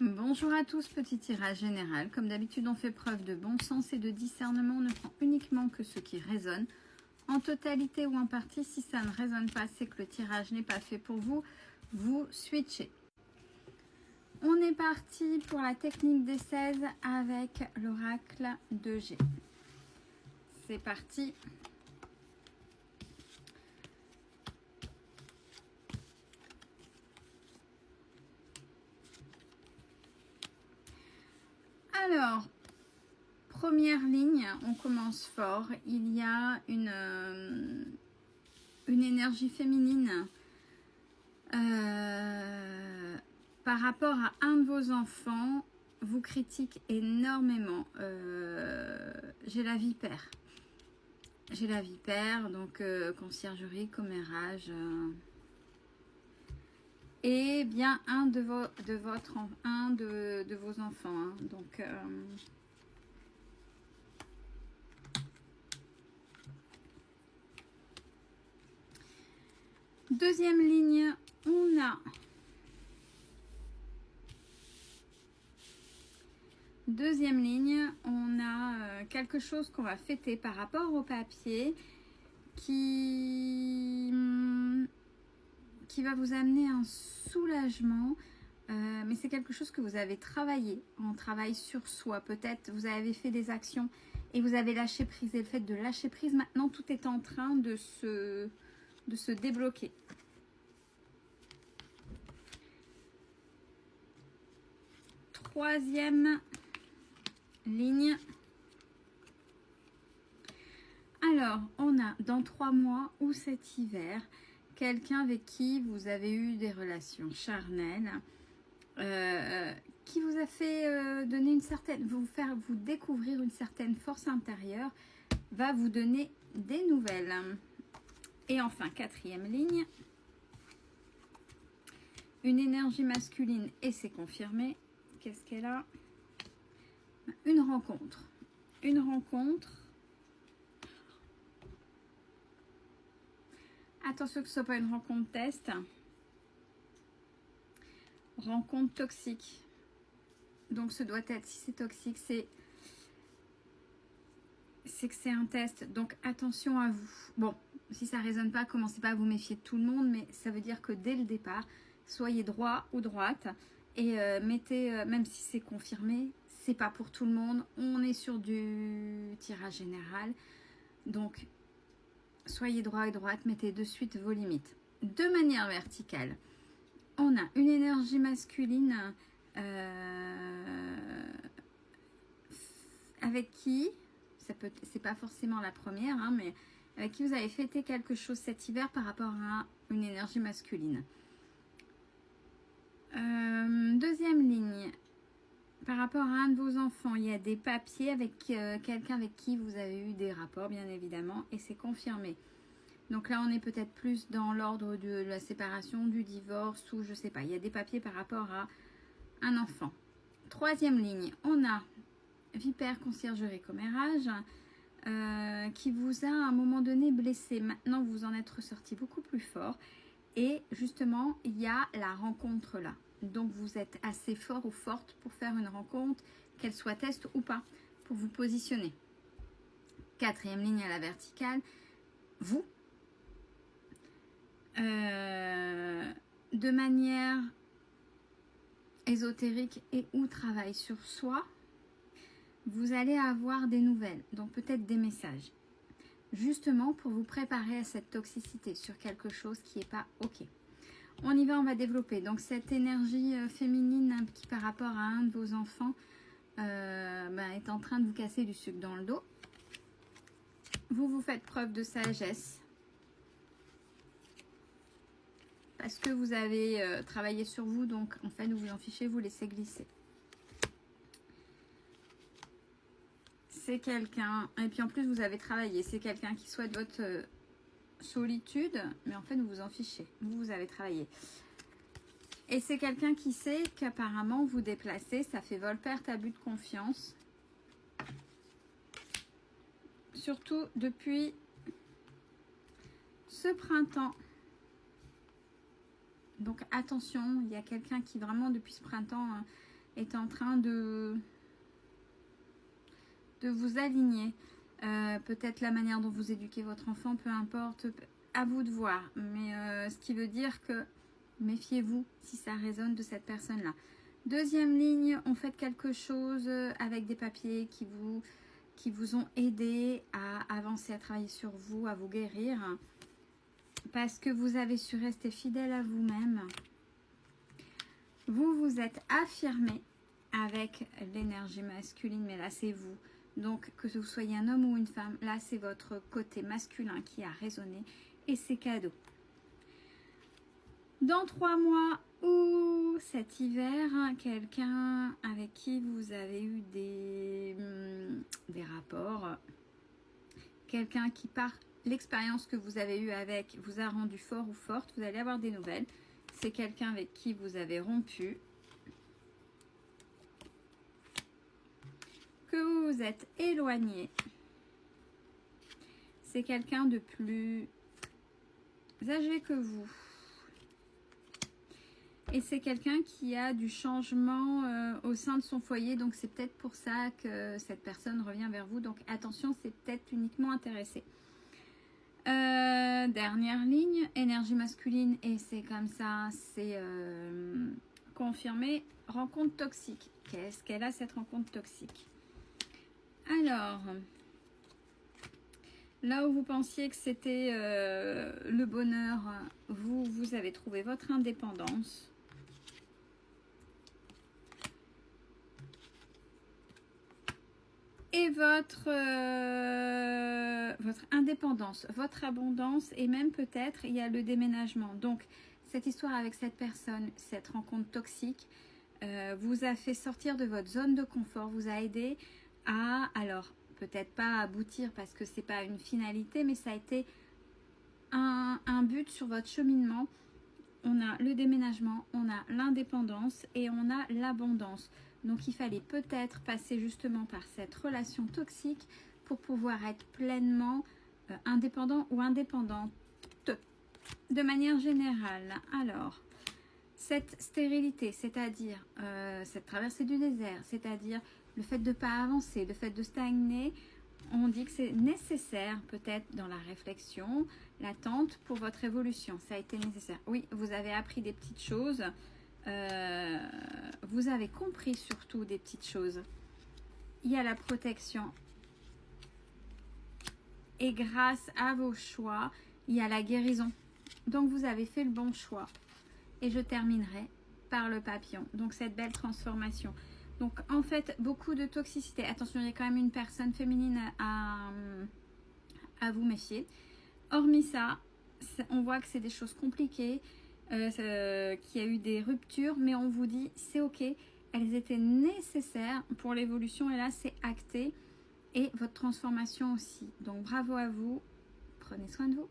Bonjour à tous, petit tirage général. Comme d'habitude, on fait preuve de bon sens et de discernement. On ne prend uniquement que ce qui résonne, en totalité ou en partie. Si ça ne résonne pas, c'est que le tirage n'est pas fait pour vous. Vous switchez. On est parti pour la technique des 16 avec l'oracle de G. C'est parti. Alors, première ligne, on commence fort. Il y a une énergie féminine par rapport à un de vos enfants, vous critique énormément. J'ai la vipère. J'ai la vipère, donc conciergerie, commérage. Et bien un de vos enfants. Hein. Donc deuxième ligne, on a quelque chose qu'on va fêter par rapport au papier qui va vous amener un soulagement, mais c'est quelque chose que vous avez travaillé, en travail sur soi. Peut-être vous avez fait des actions et vous avez lâché prise. Et le fait de lâcher prise, maintenant tout est en train de se débloquer. Troisième ligne. Alors, on a dans 3 mois ou cet hiver, quelqu'un avec qui vous avez eu des relations charnelles, qui vous a fait donner une certaine, vous découvrir une certaine force intérieure, va vous donner des nouvelles. Et enfin, quatrième ligne, une énergie masculine et c'est confirmé. Qu'est-ce qu'elle a? Une rencontre. Une rencontre. Attention que ce ne soit pas une rencontre test. Rencontre toxique. Donc ce doit être, si c'est toxique, c'est que c'est un test. Donc attention à vous. Bon, si ça ne résonne pas, commencez pas à vous méfier de tout le monde, mais ça veut dire que dès le départ, soyez droit ou droite et mettez, même si c'est confirmé, c'est pas pour tout le monde. On est sur du tirage général. Donc soyez droit et droite, mettez de suite vos limites. De manière verticale, on a une énergie masculine avec qui, c'est pas forcément la première, hein, mais avec qui vous avez fêté quelque chose cet hiver par rapport à une énergie masculine. Deuxième ligne, par rapport à un de vos enfants, il y a des papiers avec quelqu'un avec qui vous avez eu des rapports, bien évidemment, et c'est confirmé. Donc là, on est peut-être plus dans l'ordre de la séparation, du divorce, ou je sais pas. Il y a des papiers par rapport à un enfant. Troisième ligne, on a vipère, conciergerie, commérage, qui vous a à un moment donné blessé. Maintenant, vous en êtes ressorti beaucoup plus fort. Et justement, il y a la rencontre là. Donc, vous êtes assez fort ou forte pour faire une rencontre, qu'elle soit test ou pas, pour vous positionner. Quatrième ligne à la verticale, vous, de manière ésotérique et ou travail sur soi, vous allez avoir des nouvelles, donc peut-être des messages, justement pour vous préparer à cette toxicité sur quelque chose qui n'est pas ok. On y va, on va développer. Donc cette énergie féminine qui par rapport à un de vos enfants est en train de vous casser du sucre dans le dos. Vous faites preuve de sagesse parce que vous avez travaillé sur vous, donc en fait vous vous en fichez, vous laissez glisser. C'est quelqu'un, et puis en plus vous avez travaillé, c'est quelqu'un qui souhaite votre solitude, mais en fait vous vous en fichez, vous avez travaillé. Et c'est quelqu'un qui sait qu'apparemment vous déplacez, ça fait vol-perte, abus de confiance. Surtout depuis ce printemps. Donc attention, il y a quelqu'un qui vraiment depuis ce printemps est en train de vous aligner. Peut-être la manière dont vous éduquez votre enfant, peu importe, à vous de voir. Mais ce qui veut dire que méfiez-vous si ça résonne de cette personne-là. Deuxième ligne, on fait quelque chose avec des papiers qui vous ont aidé à avancer, à travailler sur vous, à vous guérir. Parce que vous avez su rester fidèle à vous-même. Vous vous êtes affirmé avec l'énergie masculine, mais là c'est vous. Donc que vous soyez un homme ou une femme, là c'est votre côté masculin qui a résonné et c'est cadeau. Dans 3 mois ou cet hiver, quelqu'un avec qui vous avez eu des rapports, quelqu'un qui par l'expérience que vous avez eue avec vous a rendu fort ou forte, vous allez avoir des nouvelles. C'est quelqu'un avec qui vous avez rompu, que vous vous êtes éloigné. C'est quelqu'un de plus âgé que vous. Et c'est quelqu'un qui a du changement au sein de son foyer. Donc c'est peut-être pour ça que cette personne revient vers vous. Donc attention, c'est peut-être uniquement intéressé. Dernière ligne, énergie masculine. Et c'est comme ça, c'est confirmé. Rencontre toxique. Qu'est-ce qu'elle a cette rencontre toxique? Alors, là où vous pensiez que c'était le bonheur, vous avez trouvé votre indépendance. Et votre indépendance, votre abondance et même peut-être il y a le déménagement. Donc cette histoire avec cette personne, cette rencontre toxique, vous a fait sortir de votre zone de confort, vous a aidé à, alors peut-être pas aboutir parce que c'est pas une finalité, mais ça a été un but sur votre cheminement. On a le déménagement, on a l'indépendance et on a l'abondance. Donc il fallait peut-être passer justement par cette relation toxique pour pouvoir être pleinement indépendant ou indépendante de manière générale. Alors, cette stérilité, c'est-à-dire cette traversée du désert, c'est-à-dire le fait de ne pas avancer, le fait de stagner, on dit que c'est nécessaire peut-être dans la réflexion, l'attente pour votre évolution. Ça a été nécessaire. Oui, vous avez appris des petites choses. Vous avez compris surtout des petites choses. Il y a la protection. Et grâce à vos choix, il y a la guérison. Donc vous avez fait le bon choix. Et je terminerai par le papillon. Donc cette belle transformation. Donc en fait, beaucoup de toxicité. Attention, il y a quand même une personne féminine à vous méfier. Hormis ça, on voit que c'est des choses compliquées. Qu'il y a eu des ruptures, mais on vous dit c'est ok, elles étaient nécessaires pour l'évolution et là c'est acté et votre transformation aussi. Donc bravo à vous, prenez soin de vous.